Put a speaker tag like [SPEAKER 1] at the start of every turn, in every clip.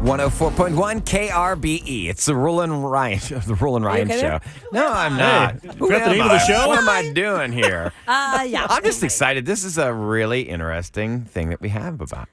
[SPEAKER 1] 104.1 KRBE. It's the Roula Ryan
[SPEAKER 2] okay
[SPEAKER 1] Show.
[SPEAKER 2] there?
[SPEAKER 1] No, I'm not. Who
[SPEAKER 3] forgot the
[SPEAKER 1] am
[SPEAKER 3] name of the
[SPEAKER 1] I?
[SPEAKER 3] show?
[SPEAKER 1] What am I doing here?
[SPEAKER 2] Yeah.
[SPEAKER 1] I'm just excited. This is a really interesting thing that we have about.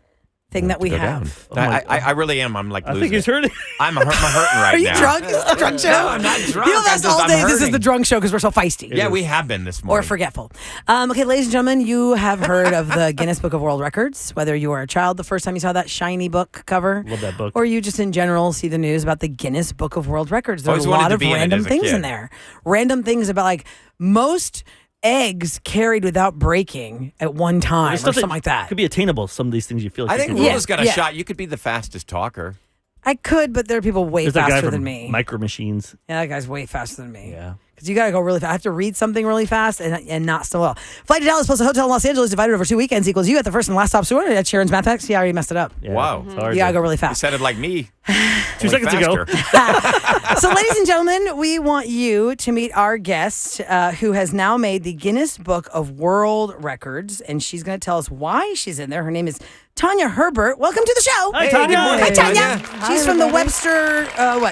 [SPEAKER 2] Thing that we
[SPEAKER 1] go
[SPEAKER 2] have.
[SPEAKER 1] down. I really am. I'm like losing
[SPEAKER 3] I think he's hurting.
[SPEAKER 1] I'm hurting right
[SPEAKER 2] Are you
[SPEAKER 1] now.
[SPEAKER 2] drunk? Is this the drunk show?
[SPEAKER 1] No, I'm not drunk.
[SPEAKER 2] You know, that's all day. This is the drunk show because we're so feisty.
[SPEAKER 1] Yeah, we have been this morning.
[SPEAKER 2] Or forgetful. Okay, ladies and gentlemen, you have heard of the Guinness Book of World Records, whether you were a child the first time you saw that shiny book cover.
[SPEAKER 3] Love that book.
[SPEAKER 2] Or you just in general see the news about the Guinness Book of World Records. There's
[SPEAKER 1] Always
[SPEAKER 2] a
[SPEAKER 1] wanted
[SPEAKER 2] lot
[SPEAKER 1] to
[SPEAKER 2] of
[SPEAKER 1] be in it
[SPEAKER 2] random
[SPEAKER 1] as a
[SPEAKER 2] things
[SPEAKER 1] kid.
[SPEAKER 2] in there. Random things about like most eggs carried without breaking at one time or something like that.
[SPEAKER 3] Could be attainable, some of these things you feel like
[SPEAKER 1] I think
[SPEAKER 3] you can
[SPEAKER 1] Roula's got a shot. You could be the fastest talker.
[SPEAKER 2] I could, but there are people way
[SPEAKER 3] There's a guy
[SPEAKER 2] faster
[SPEAKER 3] from
[SPEAKER 2] than me.
[SPEAKER 3] Micro Machines.
[SPEAKER 2] Yeah, that guy's way faster than me.
[SPEAKER 3] Yeah.
[SPEAKER 2] Because you got to go really fast. I have to read something really fast and not so well. Flight to Dallas plus a hotel in Los Angeles divided over 2 weekends equals you at the first and last stop. So at Sharon's Mathematics. See, I already messed it up.
[SPEAKER 3] Yeah,
[SPEAKER 1] Wow.
[SPEAKER 3] it's hard
[SPEAKER 2] You got to
[SPEAKER 3] to-
[SPEAKER 2] go really
[SPEAKER 1] You
[SPEAKER 2] fast.
[SPEAKER 1] said it like me.
[SPEAKER 3] 2 seconds ago.
[SPEAKER 2] So, ladies and gentlemen, we want you to meet our guest who has now made the Guinness Book of World Records. And she's going to tell us why she's in there. Her name is Tanya Herbert. Welcome to the show.
[SPEAKER 3] Hi, Tanya.
[SPEAKER 1] good morning,
[SPEAKER 2] Hi, Tanya.
[SPEAKER 1] Tanya.
[SPEAKER 2] She's from the Webster,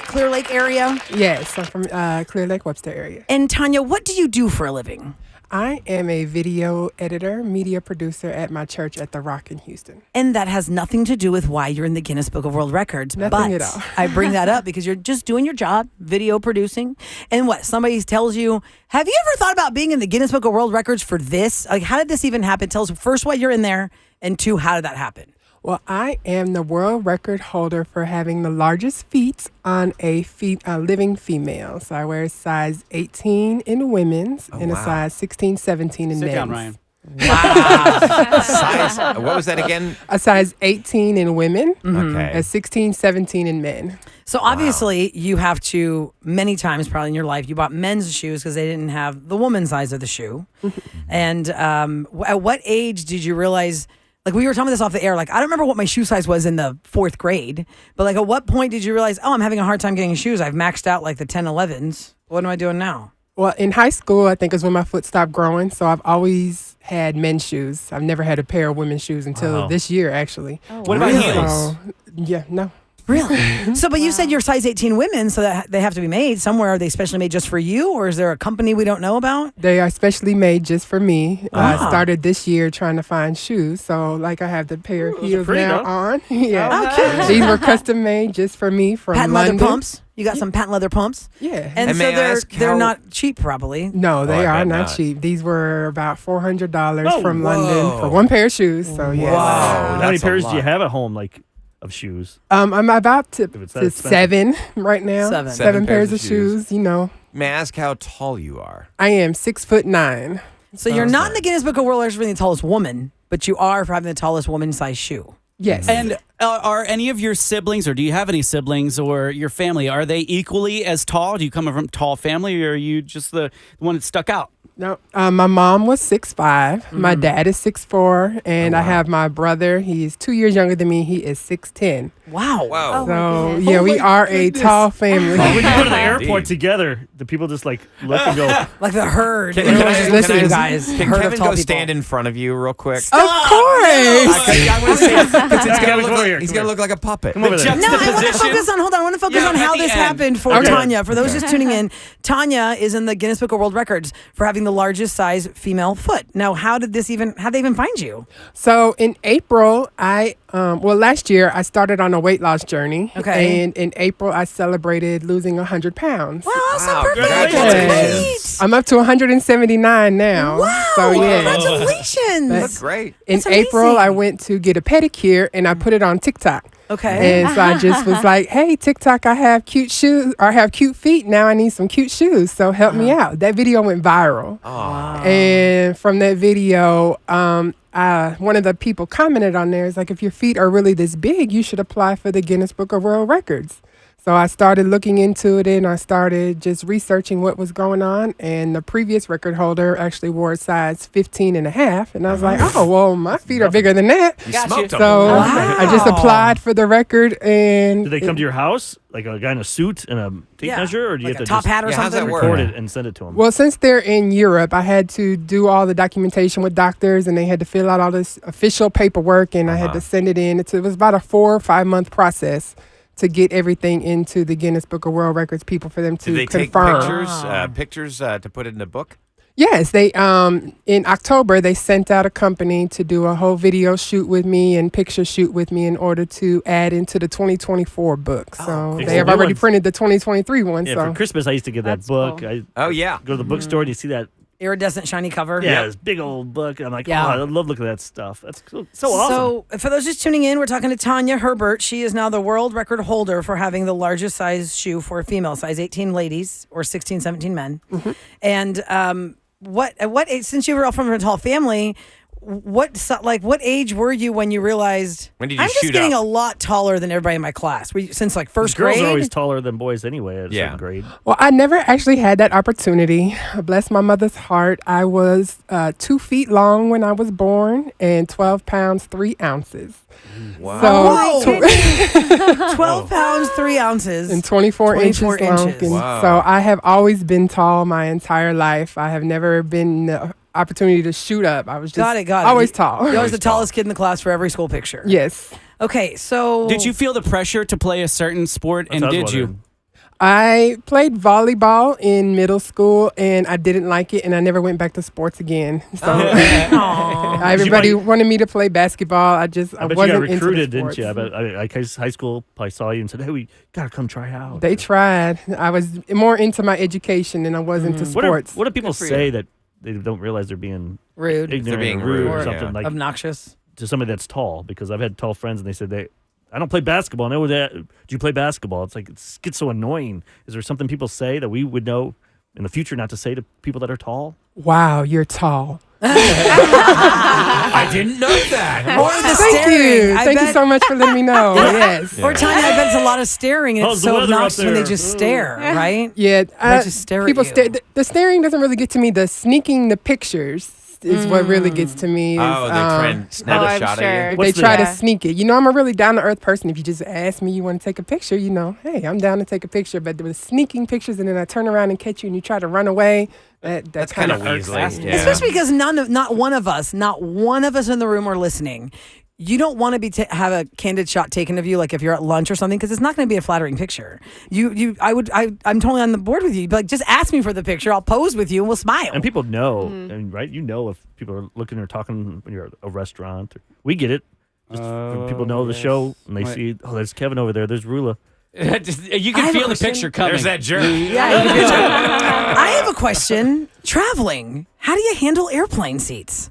[SPEAKER 2] Clear Lake area.
[SPEAKER 4] Yes, I'm from Clear Lake, Webster area.
[SPEAKER 2] And Tanya, what do you do for a living?
[SPEAKER 4] I am a video editor, media producer at my church at The Rock in Houston.
[SPEAKER 2] And that has nothing to do with why you're in the Guinness Book of World Records.
[SPEAKER 4] Nothing
[SPEAKER 2] but
[SPEAKER 4] at all.
[SPEAKER 2] I bring that up because you're just doing your job, video producing. And what? Somebody tells you, have you ever thought about being in the Guinness Book of World Records for this? Like, how did this even happen? Tell us first why you're in there, and two, how did that happen?
[SPEAKER 4] Well, I am the world record holder for having the largest feet on a living female. So I wear a size 18 in women's and a size 16, 17 in men's.
[SPEAKER 5] Sit down, Ryan.
[SPEAKER 1] Wow. Size, what was that again?
[SPEAKER 4] A size 18 in women,
[SPEAKER 1] Okay.
[SPEAKER 4] a 16, 17 in men.
[SPEAKER 2] So obviously you have to, many times probably in your life, you bought men's shoes because they didn't have the woman's size of the shoe. And at what age did you realize, like we were talking about this off the air, like I don't remember what my shoe size was in the 4th grade, but like at what point did you realize, oh, I'm having a hard time getting shoes. I've maxed out like the 10, 11s. What am I doing now?
[SPEAKER 4] Well, in high school, I think is when my foot stopped growing. So I've always had men's shoes. I've never had a pair of women's shoes until this year, actually.
[SPEAKER 5] What about heels?
[SPEAKER 4] So, yeah, no.
[SPEAKER 2] Really? So, but you said you're size 18 women, so that they have to be made somewhere. Are they specially made just for you, or is there a company we don't know about?
[SPEAKER 4] They are specially made just for me. I started this year trying to find shoes. So, like, I have the pair of heels
[SPEAKER 3] pretty,
[SPEAKER 4] now
[SPEAKER 3] though.
[SPEAKER 4] on. Yeah.
[SPEAKER 2] Oh, cute.
[SPEAKER 4] These were custom made just for me from
[SPEAKER 2] Patent
[SPEAKER 4] London.
[SPEAKER 2] leather pumps. You got some patent leather pumps.
[SPEAKER 4] Yeah.
[SPEAKER 2] And
[SPEAKER 1] And
[SPEAKER 2] so
[SPEAKER 1] may I ask
[SPEAKER 2] they're
[SPEAKER 1] how-
[SPEAKER 2] not cheap, probably.
[SPEAKER 4] No, they
[SPEAKER 1] I
[SPEAKER 4] are
[SPEAKER 1] bet
[SPEAKER 4] not
[SPEAKER 1] not.
[SPEAKER 4] cheap. These were about $400
[SPEAKER 3] Oh,
[SPEAKER 4] from
[SPEAKER 1] whoa.
[SPEAKER 4] London for one pair of shoes. So, yes.
[SPEAKER 1] Wow.
[SPEAKER 3] How many
[SPEAKER 1] That's a
[SPEAKER 3] pairs do you
[SPEAKER 1] lot.
[SPEAKER 3] have at home, like, of shoes?
[SPEAKER 4] I'm about to
[SPEAKER 3] it's that
[SPEAKER 4] to
[SPEAKER 3] expensive.
[SPEAKER 4] 7 right now.
[SPEAKER 2] Seven.
[SPEAKER 1] Seven
[SPEAKER 4] pairs
[SPEAKER 1] pairs
[SPEAKER 4] of
[SPEAKER 1] of shoes.
[SPEAKER 4] shoes. You know,
[SPEAKER 1] May I ask how tall you are?
[SPEAKER 4] I am 6'9".
[SPEAKER 2] So you're not in the Guinness Book of World Records for being the tallest woman, but you are for having the tallest woman-sized shoe.
[SPEAKER 4] Yes.
[SPEAKER 5] And are any of your siblings, or do you have any siblings or your family, are they equally as tall? Do you come from a tall family, or are you just the one that stuck out?
[SPEAKER 4] No, my mom was 6'5". My dad is 6'4", and I have my brother. He's 2 years younger than me. He is 6'10".
[SPEAKER 2] Wow.
[SPEAKER 1] Wow.
[SPEAKER 4] So yeah, we are a tall family.
[SPEAKER 3] When you go to the airport
[SPEAKER 1] Indeed.
[SPEAKER 3] together, the people just like look and go,
[SPEAKER 2] Like the herd.
[SPEAKER 1] Can
[SPEAKER 2] Everyone's
[SPEAKER 1] I-
[SPEAKER 2] just
[SPEAKER 1] can
[SPEAKER 2] listening
[SPEAKER 1] I-
[SPEAKER 2] to you guys.
[SPEAKER 1] Can
[SPEAKER 2] Herd of
[SPEAKER 1] Kevin
[SPEAKER 2] tall
[SPEAKER 1] go
[SPEAKER 2] people.
[SPEAKER 1] stand in front of you real quick?
[SPEAKER 4] Of course.
[SPEAKER 1] I want to say, 'cause he's
[SPEAKER 3] Kevin,
[SPEAKER 1] gonna look
[SPEAKER 3] come over
[SPEAKER 1] like,
[SPEAKER 3] here,
[SPEAKER 1] he's
[SPEAKER 3] come
[SPEAKER 1] gonna
[SPEAKER 3] here.
[SPEAKER 1] look like a puppet.
[SPEAKER 3] come over there.
[SPEAKER 2] No, I want to
[SPEAKER 5] Juxtaposition.
[SPEAKER 2] focus on, hold on, I want to focus
[SPEAKER 5] Yeah,
[SPEAKER 2] on how
[SPEAKER 5] at the
[SPEAKER 2] this
[SPEAKER 5] end.
[SPEAKER 2] happened for
[SPEAKER 4] Okay.
[SPEAKER 2] Tanya. For those just tuning in, Tanya is in the Guinness Book of World Records for having the largest size female foot. Now, how'd they even find you?
[SPEAKER 4] So in April, last year I started on a weight loss journey.
[SPEAKER 2] Okay.
[SPEAKER 4] And in April I celebrated losing 100 pounds.
[SPEAKER 2] Wow, so
[SPEAKER 1] Wow,
[SPEAKER 2] perfect.
[SPEAKER 1] congratulations.
[SPEAKER 2] That's
[SPEAKER 4] I'm up to 179 now.
[SPEAKER 2] great. Wow,
[SPEAKER 4] So yeah.
[SPEAKER 2] congratulations.
[SPEAKER 1] That's great.
[SPEAKER 4] In
[SPEAKER 2] That's
[SPEAKER 4] April,
[SPEAKER 2] amazing.
[SPEAKER 4] I went to get a pedicure and I put it on TikTok.
[SPEAKER 2] Okay.
[SPEAKER 4] And so I just was like, hey, TikTok, I have cute shoes, or I have cute feet. Now I need some cute shoes. So help me out. That video went viral.
[SPEAKER 1] Oh.
[SPEAKER 4] And from that video, one of the people commented on there is like, if your feet are really this big, you should apply for the Guinness Book of World Records. So I started looking into it and I started just researching what was going on. And the previous record holder actually wore a size 15 and a half. And I was like, oh, well, my feet are bigger than that.
[SPEAKER 1] You
[SPEAKER 5] Gotcha.
[SPEAKER 1] smoked him.
[SPEAKER 4] So
[SPEAKER 2] Wow.
[SPEAKER 4] I just applied for the record. And
[SPEAKER 3] Did they come to your house, like a guy in a suit and a tape
[SPEAKER 2] Yeah.
[SPEAKER 3] measure, or do you
[SPEAKER 2] Like
[SPEAKER 3] have
[SPEAKER 2] a
[SPEAKER 3] to
[SPEAKER 2] top
[SPEAKER 3] just
[SPEAKER 2] hat or
[SPEAKER 1] Yeah, how's that
[SPEAKER 2] something?
[SPEAKER 1] work?
[SPEAKER 3] record it and send it to them?
[SPEAKER 4] Well, since they're in Europe, I had to do all the documentation with doctors and they had to fill out all this official paperwork and I had to send it in. It was about a 4 or 5 month process to get everything into the Guinness Book of World Records, people for them to
[SPEAKER 1] Did they
[SPEAKER 4] confirm.
[SPEAKER 1] take pictures to put it in the book?
[SPEAKER 4] Yes, they in October they sent out a company to do a whole video shoot with me and picture shoot with me in order to add into the 2024 book. So
[SPEAKER 3] cool.
[SPEAKER 4] they have already printed the 2023 one.
[SPEAKER 3] Yeah,
[SPEAKER 4] so
[SPEAKER 3] for Christmas I used to get that
[SPEAKER 6] That's
[SPEAKER 3] book.
[SPEAKER 6] cool.
[SPEAKER 3] I
[SPEAKER 1] Oh, yeah.
[SPEAKER 3] go to the bookstore and you see that.
[SPEAKER 2] Iridescent shiny cover.
[SPEAKER 3] Yeah, this big old book. And I'm like,
[SPEAKER 2] Yeah.
[SPEAKER 3] oh, I love looking at that stuff. That's so awesome.
[SPEAKER 2] So, for those just tuning in, we're talking to Tanya Herbert. She is now the world record holder for having the largest size shoe for female, size 18 ladies or 16, 17 men. And what age, since you were all from a tall family, what age were you when you realized
[SPEAKER 1] When did you
[SPEAKER 2] I'm just
[SPEAKER 1] shoot
[SPEAKER 2] getting
[SPEAKER 1] up?
[SPEAKER 2] a lot taller than everybody in my class? Were you, since like first
[SPEAKER 3] Girls
[SPEAKER 2] grade?
[SPEAKER 3] are always taller than boys anyway at a certain grade.
[SPEAKER 4] Well, I never actually had that opportunity. Bless my mother's heart. I was 2 feet long when I was born and 12 pounds, 3 ounces.
[SPEAKER 1] Wow.
[SPEAKER 4] So,
[SPEAKER 2] Whoa. 12 pounds, 3 ounces.
[SPEAKER 4] and 24 inches
[SPEAKER 2] 24
[SPEAKER 4] long.
[SPEAKER 2] inches.
[SPEAKER 4] And
[SPEAKER 1] Wow.
[SPEAKER 4] so I have always been tall my entire life. I have never been the opportunity to shoot up. I was just
[SPEAKER 2] Got it.
[SPEAKER 4] always tall.
[SPEAKER 2] You're always the tallest kid in the class for every school picture.
[SPEAKER 4] Yes.
[SPEAKER 2] Okay, so
[SPEAKER 5] Did you feel the pressure to play a certain sport,
[SPEAKER 3] That's
[SPEAKER 5] and
[SPEAKER 3] what I
[SPEAKER 5] did
[SPEAKER 3] was
[SPEAKER 5] you?
[SPEAKER 3] wondering.
[SPEAKER 4] I played volleyball in middle school and I didn't like it and I never went back to sports again. So
[SPEAKER 2] Aw.
[SPEAKER 4] everybody wanted me to play basketball. I
[SPEAKER 3] I bet you got
[SPEAKER 4] wasn't
[SPEAKER 3] recruited,
[SPEAKER 4] into the
[SPEAKER 3] didn't you? I
[SPEAKER 4] sports.
[SPEAKER 3] bet like high school probably saw you and said, "Hey, we gotta come try out."
[SPEAKER 4] They tried. I was more into my education than I was into
[SPEAKER 3] What do,
[SPEAKER 4] sports.
[SPEAKER 3] what do people
[SPEAKER 6] for
[SPEAKER 3] say that they don't realize they're being
[SPEAKER 2] Rude.
[SPEAKER 3] ignorant
[SPEAKER 1] being
[SPEAKER 3] or rude
[SPEAKER 1] rude,
[SPEAKER 3] or
[SPEAKER 1] yeah.
[SPEAKER 3] something like
[SPEAKER 2] Obnoxious.
[SPEAKER 3] to somebody that's tall? Because I've had tall friends and they said I don't play basketball. And they would, do you play basketball? It's like it gets so annoying. Is there something people say that we would know in the future not to say to people that are tall?
[SPEAKER 4] Wow, you're tall.
[SPEAKER 1] I didn't know that.
[SPEAKER 2] Or the
[SPEAKER 4] Thank
[SPEAKER 2] staring.
[SPEAKER 4] you.
[SPEAKER 2] I
[SPEAKER 4] Thank
[SPEAKER 2] bet,
[SPEAKER 4] you so much for letting me know. Yes.
[SPEAKER 2] Or Tanya, I bet it's a lot of staring, and
[SPEAKER 3] How's
[SPEAKER 2] it's
[SPEAKER 3] the
[SPEAKER 2] so
[SPEAKER 3] weather up
[SPEAKER 2] obnoxious when they
[SPEAKER 3] there?
[SPEAKER 2] just stare, right?
[SPEAKER 4] Yeah,
[SPEAKER 2] They just stare at
[SPEAKER 4] people
[SPEAKER 2] you.
[SPEAKER 4] stare. The staring doesn't really get to me. The sneaking the pictures is what really gets to me. Is,
[SPEAKER 1] Oh, they try and snap a
[SPEAKER 6] I'm
[SPEAKER 1] shot
[SPEAKER 6] sure.
[SPEAKER 1] at you.
[SPEAKER 4] they
[SPEAKER 3] What's
[SPEAKER 4] try
[SPEAKER 6] the-
[SPEAKER 4] to sneak it. You know, I'm a really down to earth person. If you just ask me, you want to take a picture, you know, hey, I'm down to take a picture. But there was sneaking pictures, and then I turn around and catch you, and you try to run away. That's kind of
[SPEAKER 1] weaselly. Yeah.
[SPEAKER 2] Especially because not one of us in the room are listening. You don't want to be have a candid shot taken of you, like if you're at lunch or something, because it's not going to be a flattering picture. I'm totally on the board with you. But like, just ask me for the picture. I'll pose with you and we'll smile.
[SPEAKER 3] And people know, and right? You know if people are looking or talking when you're at a restaurant. We get it. Just when people know the show and they see, oh, there's Kevin over there. There's Roula.
[SPEAKER 5] You
[SPEAKER 2] I
[SPEAKER 5] can
[SPEAKER 2] have a
[SPEAKER 5] feel the
[SPEAKER 2] question.
[SPEAKER 5] picture coming.
[SPEAKER 1] There's that jerk.
[SPEAKER 2] I have a question. Traveling, how do you handle airplane seats?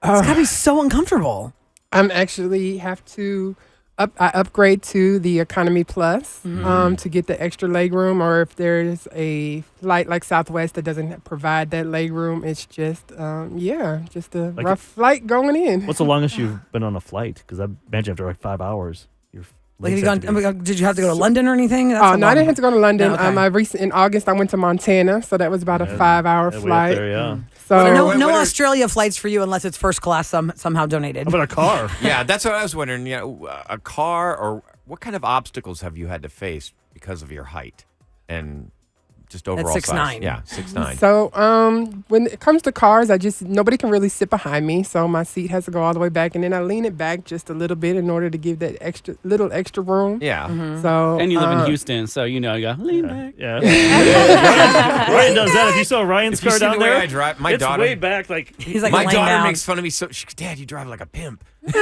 [SPEAKER 2] It's got to be so uncomfortable.
[SPEAKER 4] I'm actually have to I upgrade to the Economy Plus to get the extra leg room, or if there's a flight like Southwest that doesn't provide that leg room, it's just just a
[SPEAKER 3] Like
[SPEAKER 4] rough flight going in.
[SPEAKER 3] What's the longest you've been on a flight? Because I imagine after like 5 hours, you're
[SPEAKER 2] Like, have you gone, did you have to go to London or anything? That's
[SPEAKER 4] Oh
[SPEAKER 2] a
[SPEAKER 4] no, I
[SPEAKER 2] long-
[SPEAKER 4] didn't have to go to London.
[SPEAKER 2] No, okay.
[SPEAKER 4] In August I went to Montana, so that was about a 5-hour flight.
[SPEAKER 3] There, yeah.
[SPEAKER 4] So
[SPEAKER 2] No,
[SPEAKER 1] What-
[SPEAKER 2] no
[SPEAKER 1] what are-
[SPEAKER 2] Australia flights for you unless it's first class somehow donated.
[SPEAKER 3] How about a car?
[SPEAKER 1] Yeah, that's what I was wondering. You know, a car, or what kind of obstacles have you had to face because of your height and just overall size?
[SPEAKER 2] 6'9".
[SPEAKER 1] Yeah, 6'9".
[SPEAKER 4] So when it comes to cars, nobody can really sit behind me, so my seat has to go all the way back, and then I lean it back just a little bit in order to give that extra room.
[SPEAKER 1] Yeah.
[SPEAKER 4] So
[SPEAKER 5] And you live in Houston, so you know you got lean back.
[SPEAKER 3] Yeah. Ryan does that. If you saw Ryan's
[SPEAKER 1] If you
[SPEAKER 3] car
[SPEAKER 1] see
[SPEAKER 3] down
[SPEAKER 1] the way
[SPEAKER 3] there,
[SPEAKER 1] I drive, my
[SPEAKER 3] it's
[SPEAKER 1] daughter.
[SPEAKER 3] way back. Like
[SPEAKER 2] He's like
[SPEAKER 1] my
[SPEAKER 2] laying
[SPEAKER 1] daughter
[SPEAKER 2] down.
[SPEAKER 1] makes fun of me. So, Dad, you drive like a pimp.
[SPEAKER 2] Lay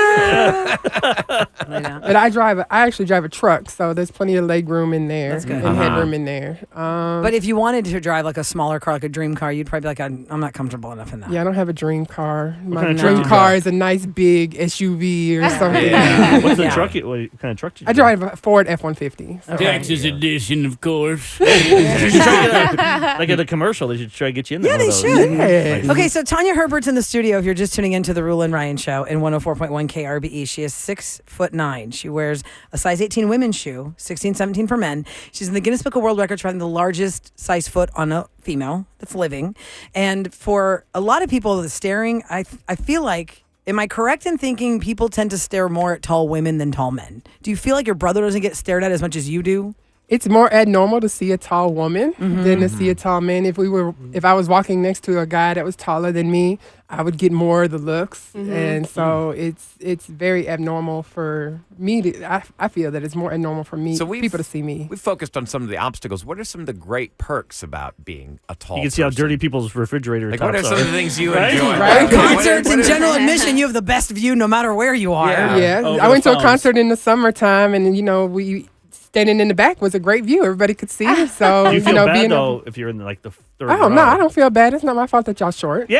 [SPEAKER 2] down.
[SPEAKER 4] But I actually drive a truck, so there's plenty of leg room in there
[SPEAKER 2] That's good.
[SPEAKER 4] and headroom in there.
[SPEAKER 2] But if you wanted to drive like a smaller car, like a dream car, you'd probably be like, I'm not comfortable enough in that.
[SPEAKER 4] Yeah, I don't have a dream car. My
[SPEAKER 3] kind of
[SPEAKER 4] dream
[SPEAKER 3] truck you
[SPEAKER 4] car
[SPEAKER 3] drive?
[SPEAKER 4] is a nice big SUV or something.
[SPEAKER 1] Yeah.
[SPEAKER 3] what's the
[SPEAKER 2] Yeah.
[SPEAKER 3] truck? What kind of truck?
[SPEAKER 4] I drive a Ford F-150. So.
[SPEAKER 5] Texas edition, of course.
[SPEAKER 3] Like at a commercial, they should try to get you in there.
[SPEAKER 2] Yeah,
[SPEAKER 3] one
[SPEAKER 2] they
[SPEAKER 3] of those.
[SPEAKER 2] should.
[SPEAKER 4] Yes.
[SPEAKER 2] Okay, so Tanya Herbert's in the studio. If you're just tuning into the Roula Ryan Show in 104.1 KRBE, she is 6'9". She wears a size 18 women's shoe, 16, 17 for men. She's in the Guinness Book of World Records for having the largest size foot on a female that's living. And for a lot of people that's staring, I feel like, am I correct in thinking people tend to stare more at tall women than tall men? Do you feel like your brother doesn't get stared at as much as you do?
[SPEAKER 4] It's more abnormal to see a tall woman than to see a tall man. If I was walking next to a guy that was taller than me, I would get more of the looks, and so it's very abnormal for me to. I feel that it's more abnormal for me people to see me.
[SPEAKER 1] We focused on some of the obstacles. What are some of the great perks about being a tall?
[SPEAKER 3] You can see how
[SPEAKER 1] person?
[SPEAKER 3] dirty people's refrigerator
[SPEAKER 1] Like,
[SPEAKER 3] tops
[SPEAKER 1] what are some of the things you enjoy?
[SPEAKER 4] Right.
[SPEAKER 2] Concerts and general admission, you have the best view no matter where you are.
[SPEAKER 4] Yeah,
[SPEAKER 3] Over
[SPEAKER 4] I went
[SPEAKER 3] the
[SPEAKER 4] to a
[SPEAKER 3] phones.
[SPEAKER 4] concert in the summertime, and we standing in the back was a great view. Everybody could see. So
[SPEAKER 3] Do you feel bad
[SPEAKER 4] being
[SPEAKER 3] though if you're in like the third
[SPEAKER 4] oh
[SPEAKER 3] row?
[SPEAKER 4] no, I don't feel bad. It's not my fault that y'all short.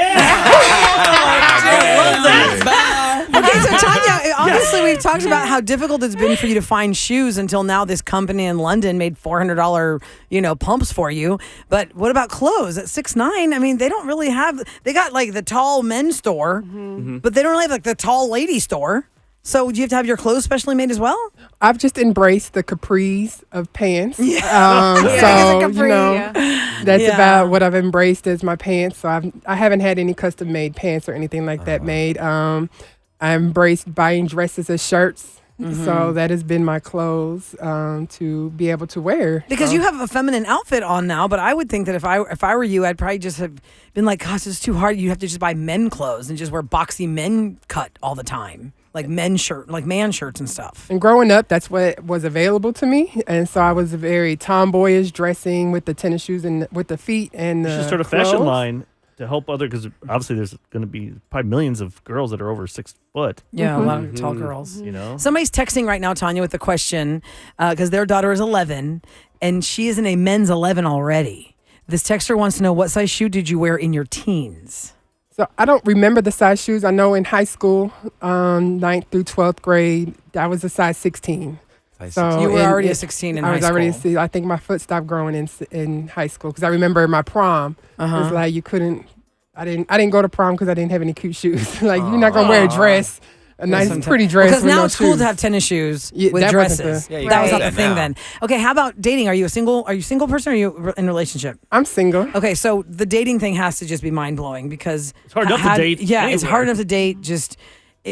[SPEAKER 2] Okay, so Tanya, honestly, we've talked about how difficult it's been for you to find shoes until now. This company in London made $400, pumps for you. But what about clothes at 6'9"? I mean, they don't really have. They got like the tall men's store, but they don't really have like the tall lady store. So do you have to have your clothes specially made as well?
[SPEAKER 4] I've just embraced the capris of pants.
[SPEAKER 2] Yeah.
[SPEAKER 4] That's
[SPEAKER 2] Yeah.
[SPEAKER 4] about what I've embraced as my pants. So I haven't had any custom made pants or anything like that made. I embraced buying dresses as shirts. So that has been my clothes to be able to wear.
[SPEAKER 2] Because you have a feminine outfit on now, but I would think that if I were you, I'd probably just have been like, gosh, it's too hard. You have to just buy men clothes and just wear boxy men cut all the time. Like man shirts and stuff.
[SPEAKER 4] And growing up, that's what was available to me. And so I was very tomboyish, dressing with the tennis shoes and with the feet and
[SPEAKER 3] You should start a fashion line to help because obviously there's going to be probably millions of girls that are over 6 foot.
[SPEAKER 2] Yeah, a lot of tall girls.
[SPEAKER 3] You know,
[SPEAKER 2] Somebody's texting right now, Tanya, with a question because their daughter is 11 and she is in a men's 11 already. This texter wants to know, what size shoe did you wear in your teens?
[SPEAKER 4] So I don't remember the size shoes. I know in high school, 9th through 12th grade, I was a size 16. So
[SPEAKER 2] You were already a 16 in high school.
[SPEAKER 4] I was already. I think my foot stopped growing in high school because I remember my prom. It was like you couldn't. I didn't go to prom because I didn't have any cute shoes. Like you're not gonna wear a dress, a nice pretty dress.
[SPEAKER 2] Because
[SPEAKER 4] with
[SPEAKER 2] now
[SPEAKER 4] no
[SPEAKER 2] it's cool
[SPEAKER 4] shoes.
[SPEAKER 2] to have tennis shoes
[SPEAKER 4] Yeah,
[SPEAKER 2] with
[SPEAKER 4] that wasn't
[SPEAKER 2] dresses.
[SPEAKER 1] the- Yeah, you
[SPEAKER 2] that was
[SPEAKER 1] can
[SPEAKER 2] not
[SPEAKER 1] do
[SPEAKER 2] the
[SPEAKER 1] that
[SPEAKER 2] thing
[SPEAKER 1] now.
[SPEAKER 2] then. Okay, how about dating? Are you a single person or are you in a relationship?
[SPEAKER 4] I'm single.
[SPEAKER 2] Okay, so the dating thing has to just be mind blowing because
[SPEAKER 3] It's hard enough to date
[SPEAKER 2] Yeah, it's
[SPEAKER 3] anywhere.
[SPEAKER 2] hard enough to date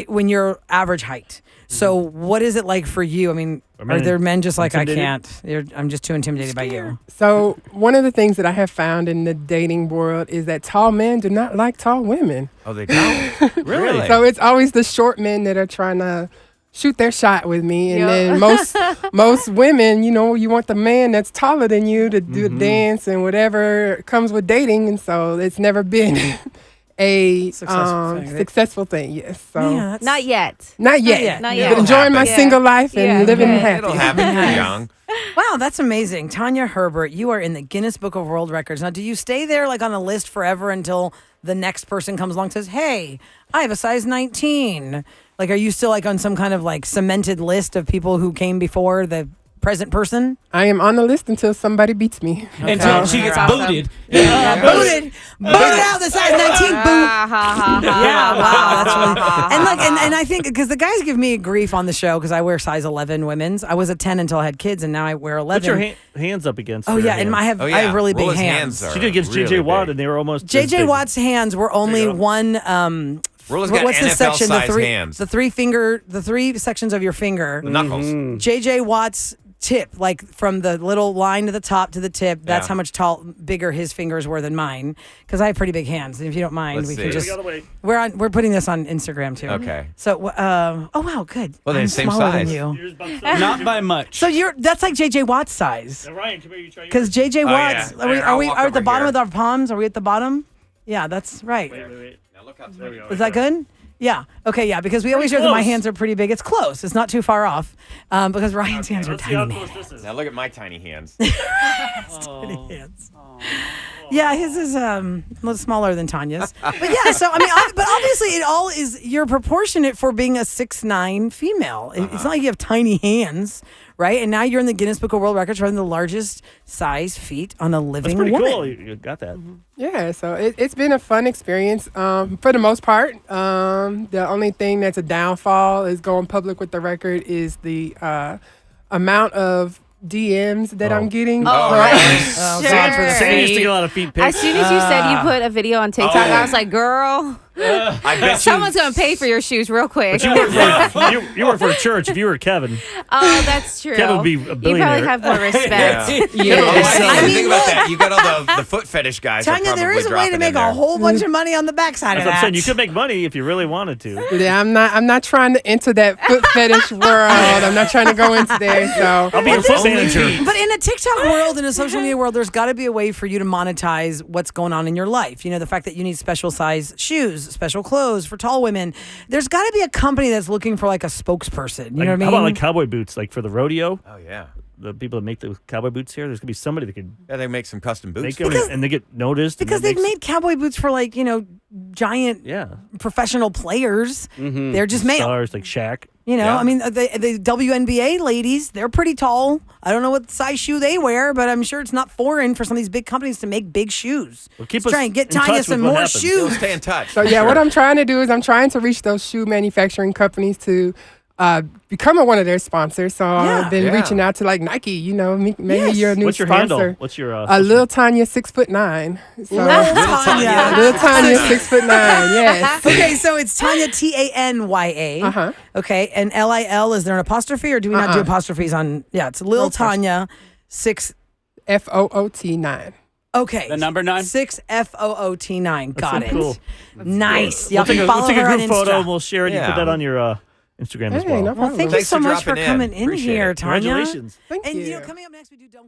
[SPEAKER 2] when you're average height. So what is it like for you? I mean, are there men just like I
[SPEAKER 3] intimidated?
[SPEAKER 2] can't? I'm just too intimidated by you.
[SPEAKER 4] So one of the things that I have found in the dating world is that tall men do not like tall women.
[SPEAKER 1] Oh, they don't? Really?
[SPEAKER 4] So it's always the short men that are trying to shoot their shot with me, and
[SPEAKER 6] Yep.
[SPEAKER 4] then most women, you want the man that's taller than you to do the dance and whatever comes with dating, and so it's never been a successful thing. Yes, so
[SPEAKER 2] Yeah, that's-
[SPEAKER 4] not yet.
[SPEAKER 6] Not
[SPEAKER 4] But
[SPEAKER 6] yet.
[SPEAKER 4] enjoying my
[SPEAKER 6] Yeah.
[SPEAKER 4] single life and
[SPEAKER 6] Yeah.
[SPEAKER 4] living
[SPEAKER 6] Yeah.
[SPEAKER 4] happy.
[SPEAKER 1] It'll happen. You're young.
[SPEAKER 2] Wow, that's amazing. Tanya Herbert, you are in the Guinness Book of World Records. Now, do you stay there like on a list forever until the next person comes along and says, hey, I have a size 19? Like, are you still like on some kind of like cemented list of people who came before the present person?
[SPEAKER 4] I am on the list until somebody beats me.
[SPEAKER 5] Until she gets
[SPEAKER 6] Awesome.
[SPEAKER 5] booted.
[SPEAKER 2] Booted out the size 19 boot. Yeah, wow, that's really. And look, and I think because the guys give me grief on the show because I wear size 11 women's. I was a 10 until I had kids, and now I wear 11.
[SPEAKER 3] Put your hands up against.
[SPEAKER 2] Oh
[SPEAKER 3] her
[SPEAKER 2] yeah, and
[SPEAKER 3] hands.
[SPEAKER 2] I have
[SPEAKER 1] Oh,
[SPEAKER 2] I
[SPEAKER 1] yeah.
[SPEAKER 2] have really big
[SPEAKER 1] Roula's
[SPEAKER 2] hands.
[SPEAKER 1] are
[SPEAKER 3] She did against
[SPEAKER 1] really
[SPEAKER 3] JJ Watt,
[SPEAKER 1] big.
[SPEAKER 3] and they were almost. as
[SPEAKER 2] JJ
[SPEAKER 3] big.
[SPEAKER 2] Watt's hands were only
[SPEAKER 3] go.
[SPEAKER 2] one.
[SPEAKER 1] Roula's got
[SPEAKER 2] What's the section?
[SPEAKER 1] NFL-sized
[SPEAKER 2] The three
[SPEAKER 1] hands.
[SPEAKER 2] the three sections of your finger.
[SPEAKER 1] The knuckles.
[SPEAKER 2] JJ Watt's tip, like from the little line to the top to the tip. That's
[SPEAKER 1] Yeah.
[SPEAKER 2] how much bigger his fingers were than mine. Because I have pretty big hands. And if you don't mind,
[SPEAKER 1] Let's
[SPEAKER 2] we
[SPEAKER 1] see.
[SPEAKER 2] can just.
[SPEAKER 3] Get out of the way.
[SPEAKER 2] We're putting this on Instagram too.
[SPEAKER 1] Okay.
[SPEAKER 2] So oh wow, good.
[SPEAKER 1] Well, they're
[SPEAKER 2] I'm
[SPEAKER 1] the same
[SPEAKER 2] smaller
[SPEAKER 1] size.
[SPEAKER 2] than you.
[SPEAKER 3] Yours about the-
[SPEAKER 5] Not by much.
[SPEAKER 2] So that's like JJ Watt's size.
[SPEAKER 3] Now, Ryan, come here. You try yours.
[SPEAKER 2] Because JJ Watt's,
[SPEAKER 1] yeah. Here,
[SPEAKER 2] are
[SPEAKER 1] I'll
[SPEAKER 2] we
[SPEAKER 1] walk
[SPEAKER 2] at the
[SPEAKER 1] over
[SPEAKER 2] bottom
[SPEAKER 1] here.
[SPEAKER 2] of our palms? Are we at the bottom? Yeah, that's right.
[SPEAKER 3] Wait.
[SPEAKER 1] Now look up
[SPEAKER 3] There we go.
[SPEAKER 2] Is that good? Yeah. Okay. Yeah. Because we always hear that my
[SPEAKER 3] close.
[SPEAKER 2] hands are pretty big. It's close. It's not too far off. Because Ryan's hands are
[SPEAKER 3] Let's see how
[SPEAKER 2] tiny.
[SPEAKER 3] close this is.
[SPEAKER 1] Now look at my tiny hands.
[SPEAKER 2] Hands. Yeah, his is a little smaller than Tanya's. But yeah, so I mean, but obviously it all is you're proportionate for being a 6'9" female. It's not like you have tiny hands, right? And now you're in the Guinness Book of World Records for having the largest size feet on a
[SPEAKER 3] That's
[SPEAKER 2] living
[SPEAKER 3] pretty
[SPEAKER 2] woman.
[SPEAKER 3] cool. You got that.
[SPEAKER 4] Yeah, so it's been a fun experience for the most part. The only thing that's a downfall is going public with the record is the amount of DMs that I'm getting.
[SPEAKER 1] Oh,
[SPEAKER 4] from-
[SPEAKER 1] really?
[SPEAKER 2] Oh,
[SPEAKER 6] Sure.
[SPEAKER 2] God, for the
[SPEAKER 3] Sam used to
[SPEAKER 2] feet.
[SPEAKER 3] get a lot of feet
[SPEAKER 6] As
[SPEAKER 3] pics.
[SPEAKER 6] soon as you said you put a video on TikTok, I was like, girl.
[SPEAKER 1] I bet
[SPEAKER 6] Someone's going to pay for your shoes real quick.
[SPEAKER 3] But you work for a church. If you were Kevin,
[SPEAKER 6] Oh, that's true.
[SPEAKER 3] Kevin would be a
[SPEAKER 6] You probably
[SPEAKER 3] billionaire.
[SPEAKER 6] have more respect.
[SPEAKER 2] Yeah.
[SPEAKER 1] I
[SPEAKER 2] mean,
[SPEAKER 1] think about that. You got all the foot fetish guys. are
[SPEAKER 2] Tanya, there
[SPEAKER 1] probably
[SPEAKER 2] is a way to
[SPEAKER 1] dropping
[SPEAKER 2] make
[SPEAKER 1] in there.
[SPEAKER 2] a whole bunch of money on the backside
[SPEAKER 3] That's
[SPEAKER 2] of
[SPEAKER 3] what
[SPEAKER 2] that.
[SPEAKER 3] I'm saying. You could make money if you really wanted to.
[SPEAKER 4] Yeah, I'm not trying to enter that foot fetish world. I'm not trying to go into there. So
[SPEAKER 3] I'll be your foot manager.
[SPEAKER 2] But in a TikTok world, in a social media world, there's got to be a way for you to monetize what's going on in your life. You know, the fact that you need special size shoes, special clothes for tall women. There's got to be a company that's looking for like a spokesperson. You know what I mean?
[SPEAKER 3] How about like cowboy boots, like for the rodeo?
[SPEAKER 1] Oh yeah.
[SPEAKER 3] The people that make the cowboy boots here, there's gonna be somebody that could
[SPEAKER 1] Yeah, they make some custom boots.
[SPEAKER 3] make them, and they get noticed. and
[SPEAKER 2] because
[SPEAKER 3] that
[SPEAKER 2] they've
[SPEAKER 3] makes-
[SPEAKER 2] made cowboy boots for like, you know, giant professional players. They're just male.
[SPEAKER 3] stars like Shaq.
[SPEAKER 2] You know,
[SPEAKER 1] Yeah.
[SPEAKER 2] I mean, the WNBA ladies, they're pretty tall. I don't know what size shoe they wear, but I'm sure it's not foreign for some of these big companies to make big shoes.
[SPEAKER 3] Well, keep
[SPEAKER 2] Let's
[SPEAKER 3] us
[SPEAKER 2] try and get
[SPEAKER 3] in touch
[SPEAKER 2] Tanya
[SPEAKER 3] with
[SPEAKER 2] some
[SPEAKER 3] what
[SPEAKER 2] more
[SPEAKER 3] happens.
[SPEAKER 1] We'll
[SPEAKER 2] shoes.
[SPEAKER 1] stay in touch.
[SPEAKER 4] So yeah, what I'm trying to do is I'm trying to reach those shoe manufacturing companies to become one of their sponsors. So
[SPEAKER 2] Yeah.
[SPEAKER 4] I've been
[SPEAKER 1] Yeah.
[SPEAKER 4] reaching out to like Nike. You know, maybe
[SPEAKER 2] Yes.
[SPEAKER 4] you're a new
[SPEAKER 3] What's your
[SPEAKER 4] sponsor.
[SPEAKER 3] handle? What's your
[SPEAKER 4] Lil Tanya 6'9". So
[SPEAKER 2] Tanya.
[SPEAKER 4] Lil Tanya 6'9". Yes.
[SPEAKER 2] Okay, so it's Tanya Tanya.
[SPEAKER 4] Uh-huh.
[SPEAKER 2] Okay, and LIL, is there an apostrophe or do we not do apostrophes on? Yeah, it's Lil
[SPEAKER 4] No apostrophe.
[SPEAKER 2] Tanya 6.
[SPEAKER 4] FOOT9.
[SPEAKER 2] Okay.
[SPEAKER 5] The number 9?
[SPEAKER 2] 6FOOT9. Got
[SPEAKER 3] so
[SPEAKER 2] it.
[SPEAKER 3] cool.
[SPEAKER 2] Nice. Y'all can
[SPEAKER 3] We'll
[SPEAKER 2] follow
[SPEAKER 3] take
[SPEAKER 2] her
[SPEAKER 3] a
[SPEAKER 2] on
[SPEAKER 3] group photo and
[SPEAKER 2] Insta.
[SPEAKER 3] we'll share it. You
[SPEAKER 1] Yeah.
[SPEAKER 3] put that on your Instagram as
[SPEAKER 4] Hey,
[SPEAKER 3] well.
[SPEAKER 4] no
[SPEAKER 2] Well,
[SPEAKER 4] problem.
[SPEAKER 2] thank you
[SPEAKER 1] Thanks
[SPEAKER 2] so
[SPEAKER 1] for
[SPEAKER 2] much for
[SPEAKER 1] dropping in.
[SPEAKER 2] coming in
[SPEAKER 1] Appreciate
[SPEAKER 2] here,
[SPEAKER 1] it.
[SPEAKER 2] Tanya.
[SPEAKER 3] Congratulations.
[SPEAKER 4] Thank
[SPEAKER 2] And
[SPEAKER 4] you.
[SPEAKER 2] you know, coming up next, we do Don't